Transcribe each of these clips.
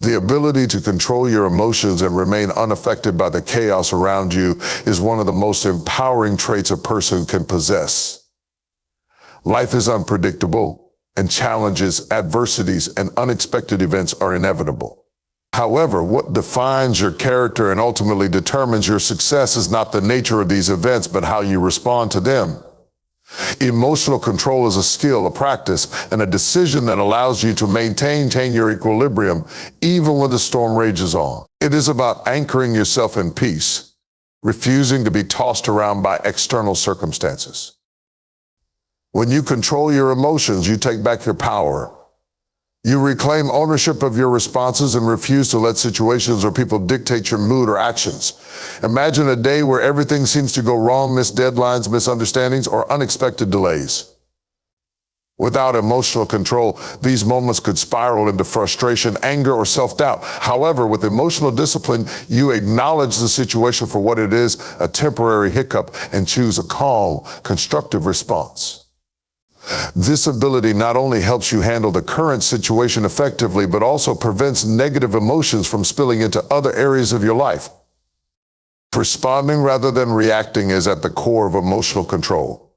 The ability to control your emotions and remain unaffected by the chaos around you is one of the most empowering traits a person can possess. Life is unpredictable, and challenges, adversities, and unexpected events are inevitable. However, what defines your character and ultimately determines your success is not the nature of these events, but how you respond to them. Emotional control is a skill, a practice, and a decision that allows you to maintain your equilibrium even when the storm rages on. It is about anchoring yourself in peace, refusing to be tossed around by external circumstances. When you control your emotions, you take back your power. You reclaim ownership of your responses and refuse to let situations or people dictate your mood or actions. Imagine a day where everything seems to go wrong, missed deadlines, misunderstandings, or unexpected delays. Without emotional control, these moments could spiral into frustration, anger, or self-doubt. However, with emotional discipline, you acknowledge the situation for what it is, a temporary hiccup, and choose a calm, constructive response. This ability not only helps you handle the current situation effectively, but also prevents negative emotions from spilling into other areas of your life. Responding rather than reacting is at the core of emotional control.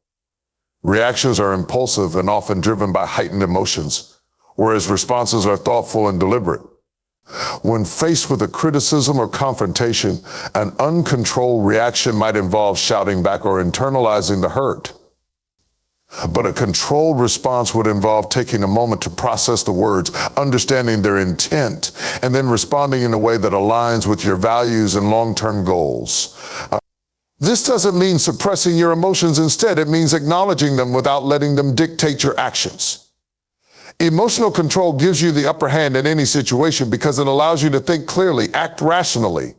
Reactions are impulsive and often driven by heightened emotions, whereas responses are thoughtful and deliberate. When faced with a criticism or confrontation, an uncontrolled reaction might involve shouting back or internalizing the hurt. But a controlled response would involve taking a moment to process the words, understanding their intent, and then responding in a way that aligns with your values and long-term goals. This doesn't mean suppressing your emotions. Instead, it means acknowledging them without letting them dictate your actions. Emotional control gives you the upper hand in any situation because it allows you to think clearly, act rationally,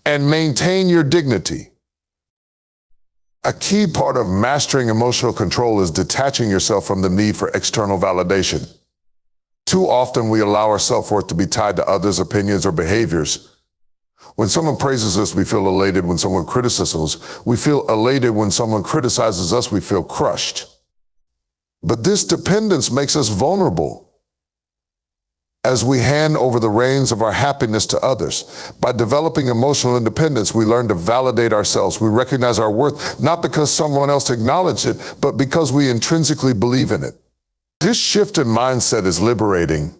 and maintain your dignity. A key part of mastering emotional control is detaching yourself from the need for external validation. Too often we allow our self-worth to be tied to others' opinions or behaviors. When someone praises us, we feel elated. When someone criticizes us, we feel elated. When someone criticizes us, we feel crushed. But this dependence makes us vulnerable. As we hand over the reins of our happiness to others, by developing emotional independence, we learn to validate ourselves. We recognize our worth, not because someone else acknowledged it, but because we intrinsically believe in it. This shift in mindset is liberating.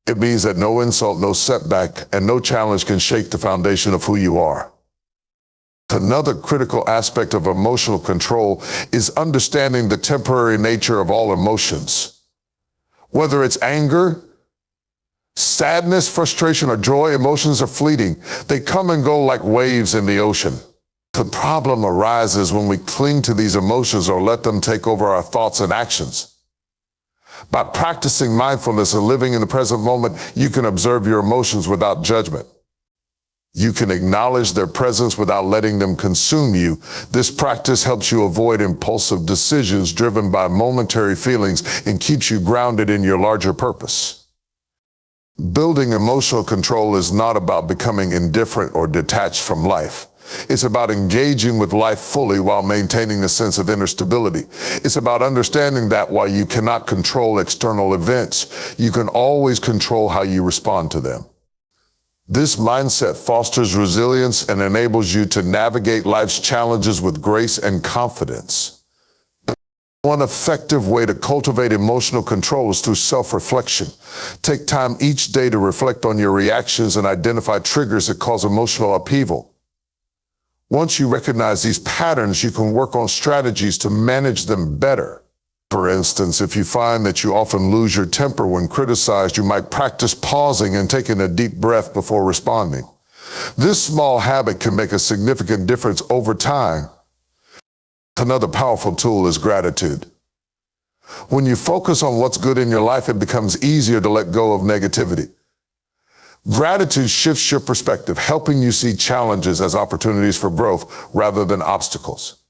It means that no insult, no setback, and no challenge can shake the foundation of who you are. Another critical aspect of emotional control is understanding the temporary nature of all emotions. Whether it's anger, sadness, frustration, or joy, emotions are fleeting. They come and go like waves in the ocean. The problem arises when we cling to these emotions or let them take over our thoughts and actions. By practicing mindfulness and living in the present moment, you can observe your emotions without judgment. You can acknowledge their presence without letting them consume you. This practice helps you avoid impulsive decisions driven by momentary feelings and keeps you grounded in your larger purpose. Building emotional control is not about becoming indifferent or detached from life. It's about engaging with life fully while maintaining a sense of inner stability. It's about understanding that while you cannot control external events, you can always control how you respond to them. This mindset fosters resilience and enables you to navigate life's challenges with grace and confidence. One effective way to cultivate emotional control is through self-reflection. Take time each day to reflect on your reactions and identify triggers that cause emotional upheaval. Once you recognize these patterns, you can work on strategies to manage them better. For instance, if you find that you often lose your temper when criticized, you might practice pausing and taking a deep breath before responding. This small habit can make a significant difference over time. Another powerful tool is gratitude. When you focus on what's good in your life, it becomes easier to let go of negativity. Gratitude shifts your perspective, helping you see challenges as opportunities for growth rather than obstacles.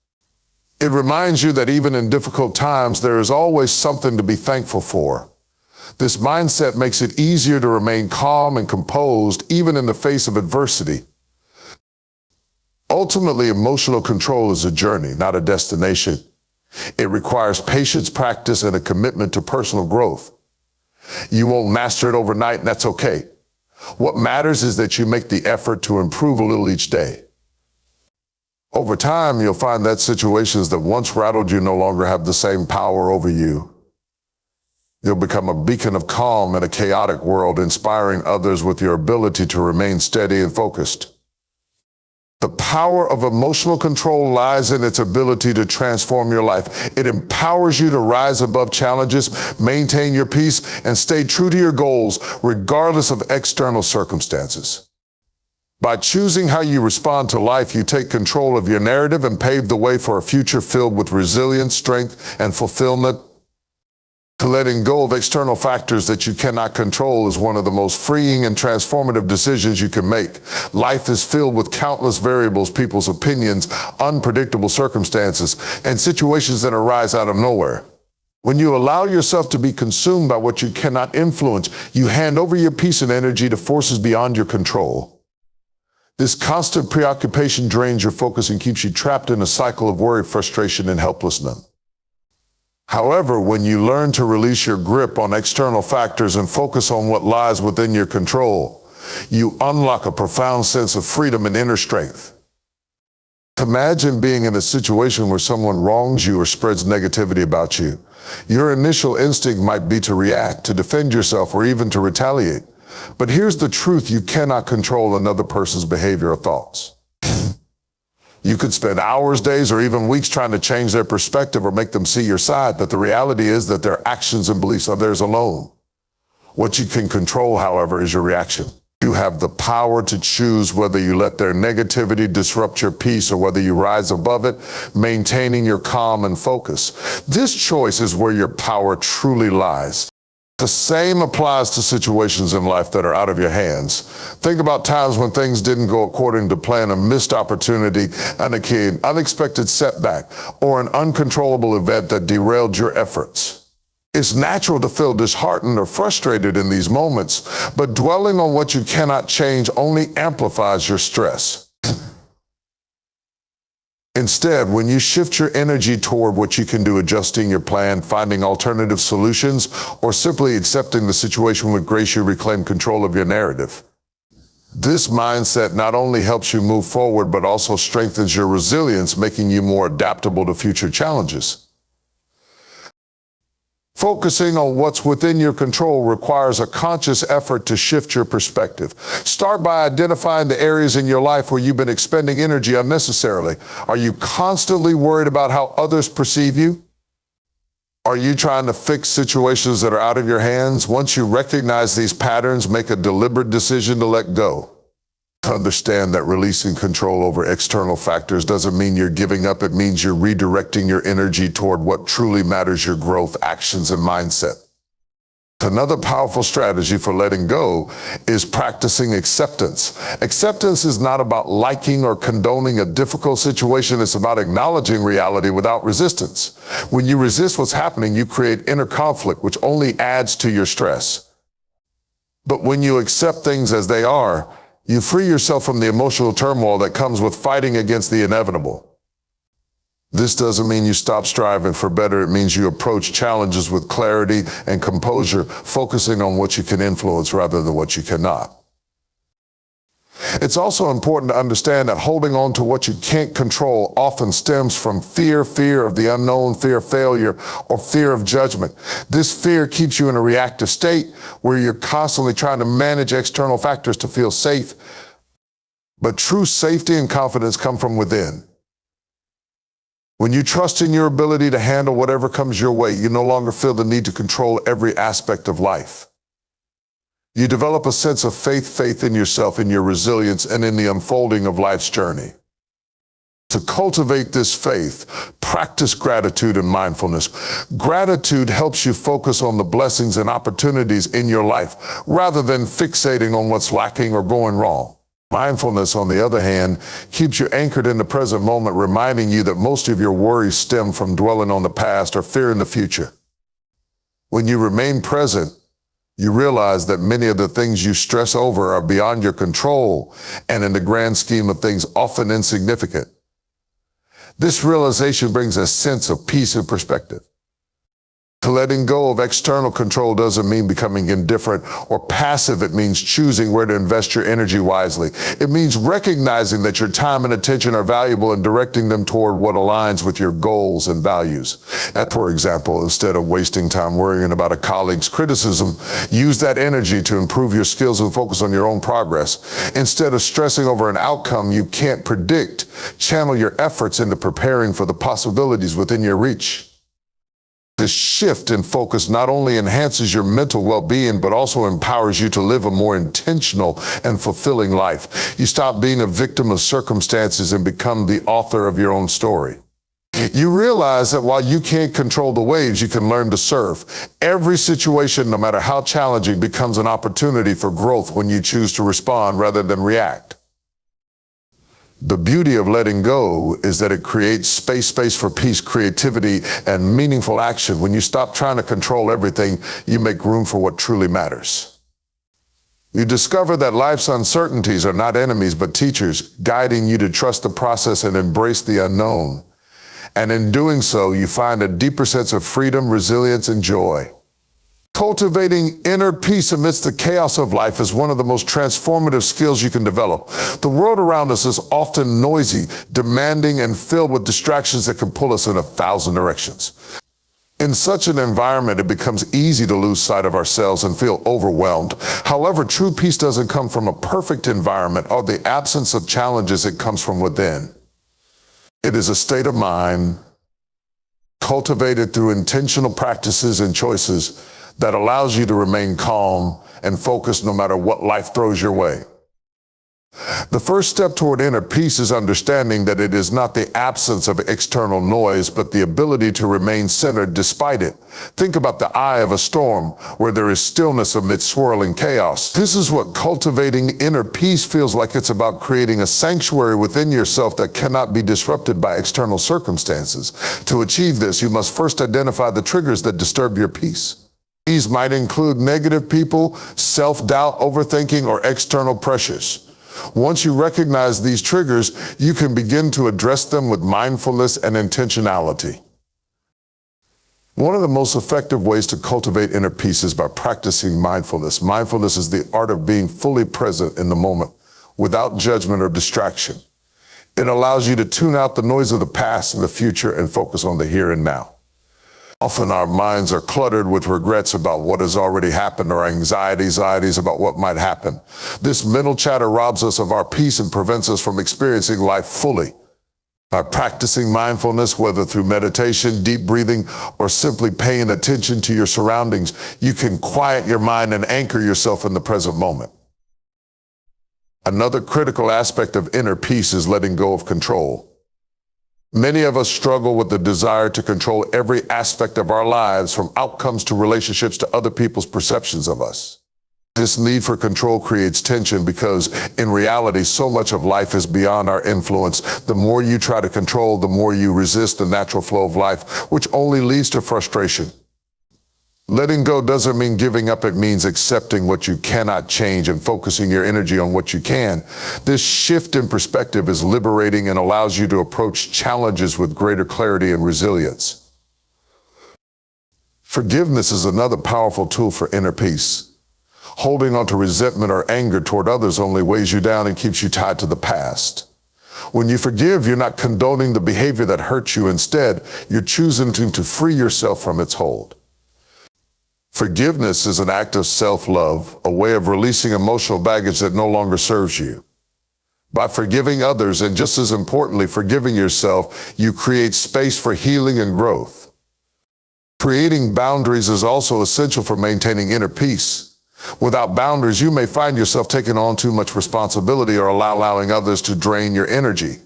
It reminds you that even in difficult times, there is always something to be thankful for. This mindset makes it easier to remain calm and composed, even in the face of adversity. Ultimately, emotional control is a journey, not a destination. It requires patience, practice, and a commitment to personal growth. You won't master it overnight, and that's okay. What matters is that you make the effort to improve a little each day. Over time, you'll find that situations that once rattled you no longer have the same power over you. You'll become a beacon of calm in a chaotic world, inspiring others with your ability to remain steady and focused. The power of emotional control lies in its ability to transform your life. It empowers you to rise above challenges, maintain your peace, and stay true to your goals, regardless of external circumstances. By choosing how you respond to life, you take control of your narrative and pave the way for a future filled with resilience, strength, and fulfillment. Letting go of external factors that you cannot control is one of the most freeing and transformative decisions you can make. Life is filled with countless variables, people's opinions, unpredictable circumstances, and situations that arise out of nowhere. When you allow yourself to be consumed by what you cannot influence, you hand over your peace and energy to forces beyond your control. This constant preoccupation drains your focus and keeps you trapped in a cycle of worry, frustration, and helplessness. However, when you learn to release your grip on external factors and focus on what lies within your control, you unlock a profound sense of freedom and inner strength. Imagine being in a situation where someone wrongs you or spreads negativity about you. Your initial instinct might be to react, to defend yourself, or even to retaliate. But here's the truth: you cannot control another person's behavior or thoughts. You could spend hours, days, or even weeks trying to change their perspective or make them see your side, but the reality is that their actions and beliefs are theirs alone. What you can control, however, is your reaction. You have the power to choose whether you let their negativity disrupt your peace or whether you rise above it, maintaining your calm and focus. This choice is where your power truly lies. The same applies to situations in life that are out of your hands. Think about times when things didn't go according to plan, a missed opportunity, an unexpected setback, or an uncontrollable event that derailed your efforts. It's natural to feel disheartened or frustrated in these moments, but dwelling on what you cannot change only amplifies your stress. Instead, when you shift your energy toward what you can do, adjusting your plan, finding alternative solutions, or simply accepting the situation with grace, you reclaim control of your narrative. This mindset not only helps you move forward, but also strengthens your resilience, making you more adaptable to future challenges. Focusing on what's within your control requires a conscious effort to shift your perspective. Start by identifying the areas in your life where you've been expending energy unnecessarily. Are you constantly worried about how others perceive you? Are you trying to fix situations that are out of your hands? Once you recognize these patterns, make a deliberate decision to let go. Understand that releasing control over external factors doesn't mean you're giving up. It means you're redirecting your energy toward what truly matters: your growth, actions, and mindset. Another powerful strategy for letting go is practicing acceptance. Acceptance is not about liking or condoning a difficult situation. It's about acknowledging reality without resistance. When you resist what's happening, you create inner conflict, which only adds to your stress. But when you accept things as they are, you free yourself from the emotional turmoil that comes with fighting against the inevitable. This doesn't mean you stop striving for better. It means you approach challenges with clarity and composure, focusing on what you can influence rather than what you cannot. It's also important to understand that holding on to what you can't control often stems from fear of the unknown, fear of failure, or fear of judgment. This fear keeps you in a reactive state where you're constantly trying to manage external factors to feel safe. But true safety and confidence come from within. When you trust in your ability to handle whatever comes your way, you no longer feel the need to control every aspect of life. You develop a sense of faith in yourself, in your resilience, and in the unfolding of life's journey. To cultivate this faith, practice gratitude and mindfulness. Gratitude helps you focus on the blessings and opportunities in your life, rather than fixating on what's lacking or going wrong. Mindfulness, on the other hand, keeps you anchored in the present moment, reminding you that most of your worries stem from dwelling on the past or fearing the future. When you remain present, you realize that many of the things you stress over are beyond your control and, in the grand scheme of things, often insignificant. This realization brings a sense of peace and perspective. Letting go of external control doesn't mean becoming indifferent or passive. It means choosing where to invest your energy wisely. It means recognizing that your time and attention are valuable and directing them toward what aligns with your goals and values. And for example, instead of wasting time worrying about a colleague's criticism, use that energy to improve your skills and focus on your own progress. Instead of stressing over an outcome you can't predict, channel your efforts into preparing for the possibilities within your reach. This shift in focus not only enhances your mental well-being, but also empowers you to live a more intentional and fulfilling life. You stop being a victim of circumstances and become the author of your own story. You realize that while you can't control the waves, you can learn to surf. Every situation, no matter how challenging, becomes an opportunity for growth when you choose to respond rather than react. The beauty of letting go is that it creates space for peace, creativity, and meaningful action. When you stop trying to control everything, you make room for what truly matters. You discover that life's uncertainties are not enemies, but teachers, guiding you to trust the process and embrace the unknown. And in doing so, you find a deeper sense of freedom, resilience, and joy. Cultivating inner peace amidst the chaos of life is one of the most transformative skills you can develop. The world around us is often noisy, demanding, and filled with distractions that can pull us in 1,000 directions. In such an environment, it becomes easy to lose sight of ourselves and feel overwhelmed. However, true peace doesn't come from a perfect environment or the absence of challenges. It comes from within. It is a state of mind cultivated through intentional practices and choices that allows you to remain calm and focused no matter what life throws your way. The first step toward inner peace is understanding that it is not the absence of external noise, but the ability to remain centered despite it. Think about the eye of a storm, where there is stillness amidst swirling chaos. This is what cultivating inner peace feels like. It's about creating a sanctuary within yourself that cannot be disrupted by external circumstances. To achieve this, you must first identify the triggers that disturb your peace. These might include negative people, self-doubt, overthinking, or external pressures. Once you recognize these triggers, you can begin to address them with mindfulness and intentionality. One of the most effective ways to cultivate inner peace is by practicing mindfulness. Mindfulness is the art of being fully present in the moment, without judgment or distraction. It allows you to tune out the noise of the past and the future and focus on the here and now. Often our minds are cluttered with regrets about what has already happened or anxieties about what might happen. This mental chatter robs us of our peace and prevents us from experiencing life fully. By practicing mindfulness, whether through meditation, deep breathing, or simply paying attention to your surroundings, you can quiet your mind and anchor yourself in the present moment. Another critical aspect of inner peace is letting go of control. Many of us struggle with the desire to control every aspect of our lives, from outcomes to relationships to other people's perceptions of us. This need for control creates tension because, in reality, so much of life is beyond our influence. The more you try to control, the more you resist the natural flow of life, which only leads to frustration. Letting go doesn't mean giving up. It means accepting what you cannot change and focusing your energy on what you can. This shift in perspective is liberating and allows you to approach challenges with greater clarity and resilience. Forgiveness is another powerful tool for inner peace. Holding on to resentment or anger toward others only weighs you down and keeps you tied to the past. When you forgive, you're not condoning the behavior that hurt you. Instead, you're choosing to free yourself from its hold. Forgiveness is an act of self-love, a way of releasing emotional baggage that no longer serves you. By forgiving others, and just as importantly, forgiving yourself, you create space for healing and growth. Creating boundaries is also essential for maintaining inner peace. Without boundaries, you may find yourself taking on too much responsibility or allowing others to drain your energy.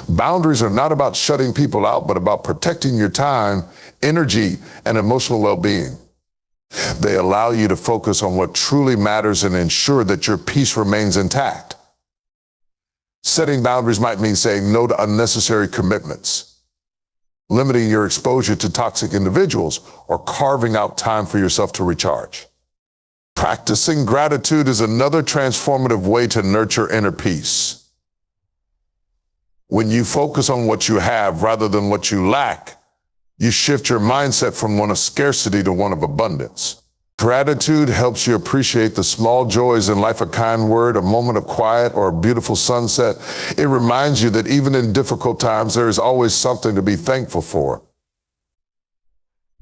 Boundaries are not about shutting people out, but about protecting your time, energy, and emotional well-being. They allow you to focus on what truly matters and ensure that your peace remains intact. Setting boundaries might mean saying no to unnecessary commitments, limiting your exposure to toxic individuals, or carving out time for yourself to recharge. Practicing gratitude is another transformative way to nurture inner peace. When you focus on what you have rather than what you lack, You shift your mindset from one of scarcity to one of abundance. Gratitude helps you appreciate the small joys in life, a kind word, a moment of quiet, or a beautiful sunset. It reminds you that even in difficult times, there is always something to be thankful for.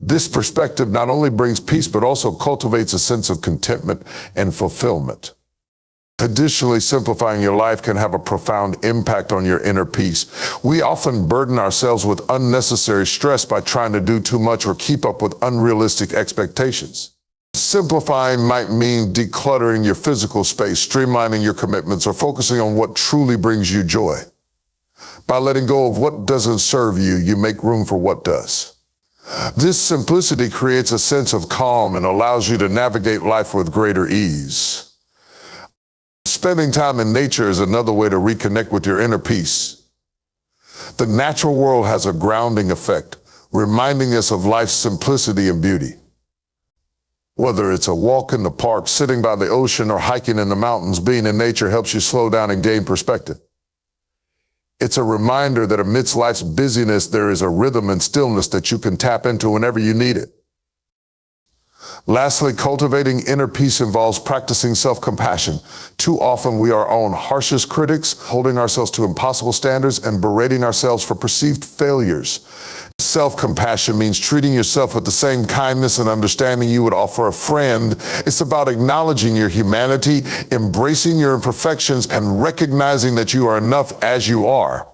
This perspective not only brings peace, but also cultivates a sense of contentment and fulfillment. Additionally, simplifying your life can have a profound impact on your inner peace. We often burden ourselves with unnecessary stress by trying to do too much or keep up with unrealistic expectations. Simplifying might mean decluttering your physical space, streamlining your commitments, or focusing on what truly brings you joy. By letting go of what doesn't serve you, you make room for what does. This simplicity creates a sense of calm and allows you to navigate life with greater ease. Spending time in nature is another way to reconnect with your inner peace. The natural world has a grounding effect, reminding us of life's simplicity and beauty. Whether it's a walk in the park, sitting by the ocean, or hiking in the mountains, being in nature helps you slow down and gain perspective. It's a reminder that amidst life's busyness, there is a rhythm and stillness that you can tap into whenever you need it. Lastly, cultivating inner peace involves practicing self-compassion. Too often we are our own harshest critics, holding ourselves to impossible standards and berating ourselves for perceived failures. Self-compassion means treating yourself with the same kindness and understanding you would offer a friend. It's about acknowledging your humanity, embracing your imperfections, and recognizing that you are enough as you are.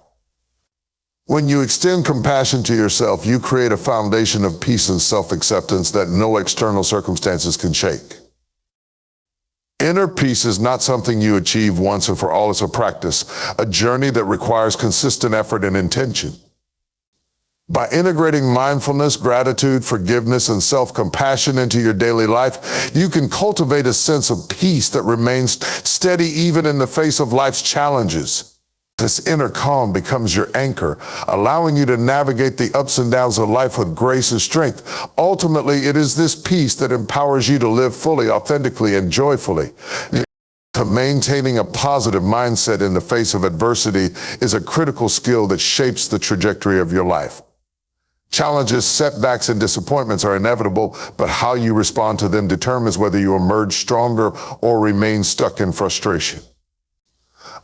When you extend compassion to yourself, you create a foundation of peace and self-acceptance that no external circumstances can shake. Inner peace is not something you achieve once and for all. It's a practice, a journey that requires consistent effort and intention. By integrating mindfulness, gratitude, forgiveness, and self-compassion into your daily life, you can cultivate a sense of peace that remains steady even in the face of life's challenges. This inner calm becomes your anchor, allowing you to navigate the ups and downs of life with grace and strength. Ultimately, it is this peace that empowers you to live fully, authentically, and joyfully. Maintaining a positive mindset in the face of adversity is a critical skill that shapes the trajectory of your life. Challenges, setbacks, and disappointments are inevitable, but how you respond to them determines whether you emerge stronger or remain stuck in frustration.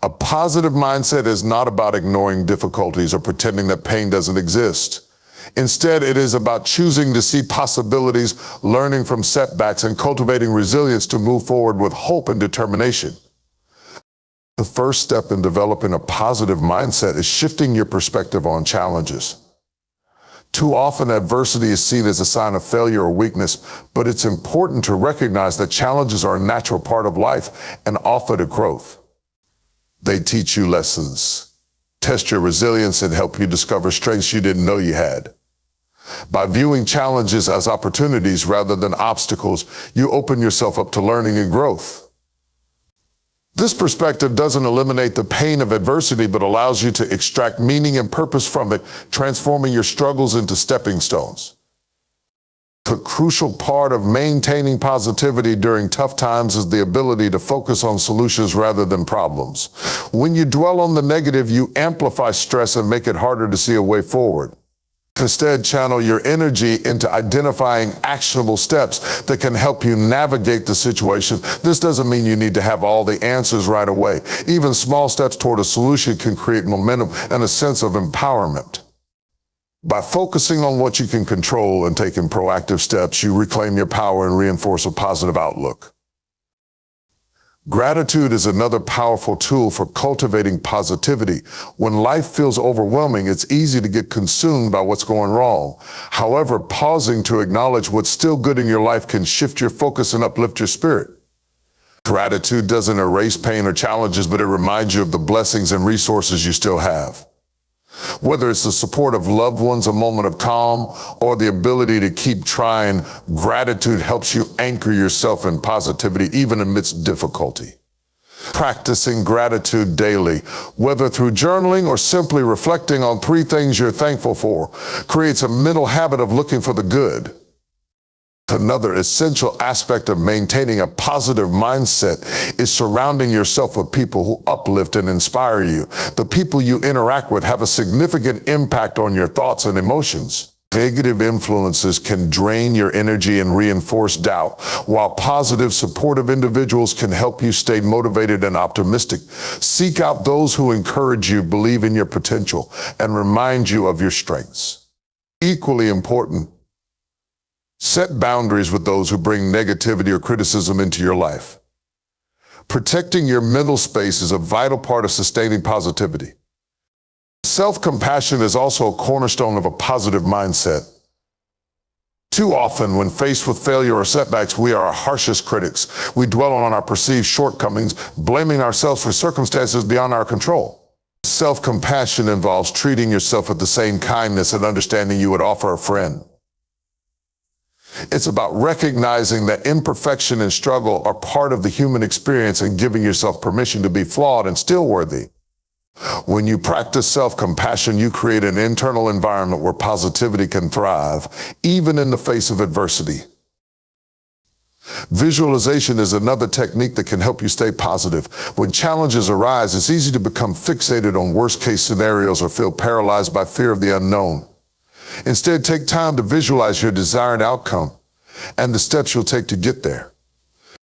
A positive mindset is not about ignoring difficulties or pretending that pain doesn't exist. Instead, it is about choosing to see possibilities, learning from setbacks, and cultivating resilience to move forward with hope and determination. The first step in developing a positive mindset is shifting your perspective on challenges. Too often, adversity is seen as a sign of failure or weakness, but it's important to recognize that challenges are a natural part of life and offer to growth. They teach you lessons, test your resilience, and help you discover strengths you didn't know you had. By viewing challenges as opportunities rather than obstacles, you open yourself up to learning and growth. This perspective doesn't eliminate the pain of adversity, but allows you to extract meaning and purpose from it, transforming your struggles into stepping stones. A crucial part of maintaining positivity during tough times is the ability to focus on solutions rather than problems. When you dwell on the negative, you amplify stress and make it harder to see a way forward. Instead, channel your energy into identifying actionable steps that can help you navigate the situation. This doesn't mean you need to have all the answers right away. Even small steps toward a solution can create momentum and a sense of empowerment. By focusing on what you can control and taking proactive steps, you reclaim your power and reinforce a positive outlook. Gratitude is another powerful tool for cultivating positivity. When life feels overwhelming, it's easy to get consumed by what's going wrong. However, pausing to acknowledge what's still good in your life can shift your focus and uplift your spirit. Gratitude doesn't erase pain or challenges, but it reminds you of the blessings and resources you still have. Whether it's the support of loved ones, a moment of calm, or the ability to keep trying, gratitude helps you anchor yourself in positivity even amidst difficulty. Practicing gratitude daily, whether through journaling or simply reflecting on 3 things you're thankful for, creates a mental habit of looking for the good. Another essential aspect of maintaining a positive mindset is surrounding yourself with people who uplift and inspire you. The people you interact with have a significant impact on your thoughts and emotions. Negative influences can drain your energy and reinforce doubt, while positive, supportive individuals can help you stay motivated and optimistic. Seek out those who encourage you, believe in your potential, and remind you of your strengths. Equally important, set boundaries with those who bring negativity or criticism into your life. Protecting your mental space is a vital part of sustaining positivity. Self-compassion is also a cornerstone of a positive mindset. Too often, when faced with failure or setbacks, we are our harshest critics. We dwell on our perceived shortcomings, blaming ourselves for circumstances beyond our control. Self-compassion involves treating yourself with the same kindness and understanding you would offer a friend. It's about recognizing that imperfection and struggle are part of the human experience and giving yourself permission to be flawed and still worthy. When you practice self-compassion, you create an internal environment where positivity can thrive, even in the face of adversity. Visualization is another technique that can help you stay positive. When challenges arise, it's easy to become fixated on worst-case scenarios or feel paralyzed by fear of the unknown. Instead, take time to visualize your desired outcome and the steps you'll take to get there.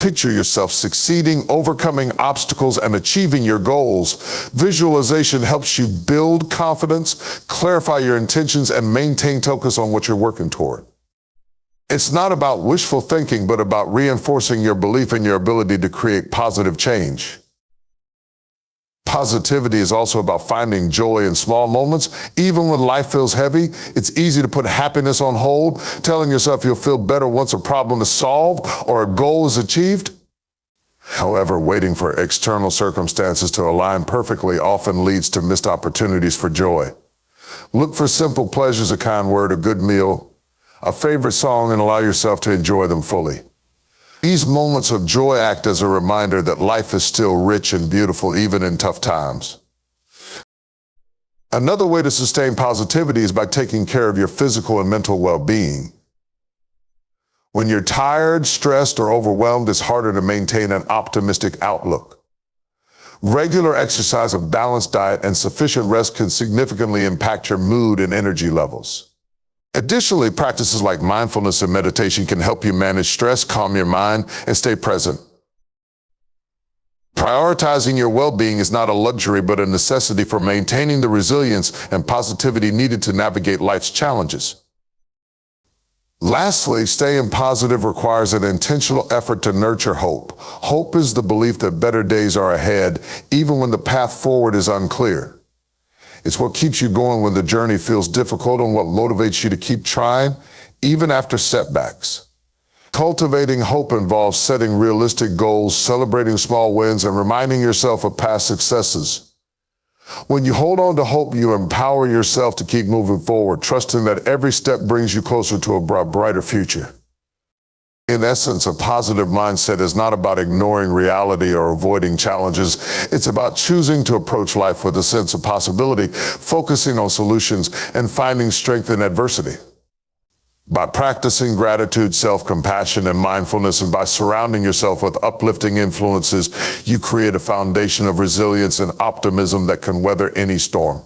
Picture yourself succeeding, overcoming obstacles, and achieving your goals. Visualization helps you build confidence, clarify your intentions, and maintain focus on what you're working toward. It's not about wishful thinking, but about reinforcing your belief in your ability to create positive change. Positivity is also about finding joy in small moments. Even when life feels heavy, it's easy to put happiness on hold, telling yourself you'll feel better once a problem is solved or a goal is achieved. However, waiting for external circumstances to align perfectly often leads to missed opportunities for joy. Look for simple pleasures, a kind word, a good meal, a favorite song, and allow yourself to enjoy them fully. These moments of joy act as a reminder that life is still rich and beautiful even in tough times. Another way to sustain positivity is by taking care of your physical and mental well-being. When you're tired, stressed, or overwhelmed, it's harder to maintain an optimistic outlook. Regular exercise, a balanced diet, and sufficient rest can significantly impact your mood and energy levels. Additionally, practices like mindfulness and meditation can help you manage stress, calm your mind, and stay present. Prioritizing your well-being is not a luxury, but a necessity for maintaining the resilience and positivity needed to navigate life's challenges. Lastly, staying positive requires an intentional effort to nurture hope. Hope is the belief that better days are ahead, even when the path forward is unclear. It's what keeps you going when the journey feels difficult and what motivates you to keep trying, even after setbacks. Cultivating hope involves setting realistic goals, celebrating small wins, and reminding yourself of past successes. When you hold on to hope, you empower yourself to keep moving forward, trusting that every step brings you closer to a brighter future. In essence, a positive mindset is not about ignoring reality or avoiding challenges. It's about choosing to approach life with a sense of possibility, focusing on solutions, and finding strength in adversity. By practicing gratitude, self-compassion, and mindfulness, and by surrounding yourself with uplifting influences, you create a foundation of resilience and optimism that can weather any storm.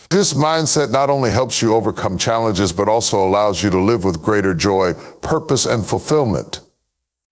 This mindset not only helps you overcome challenges, but also allows you to live with greater joy, purpose, and fulfillment.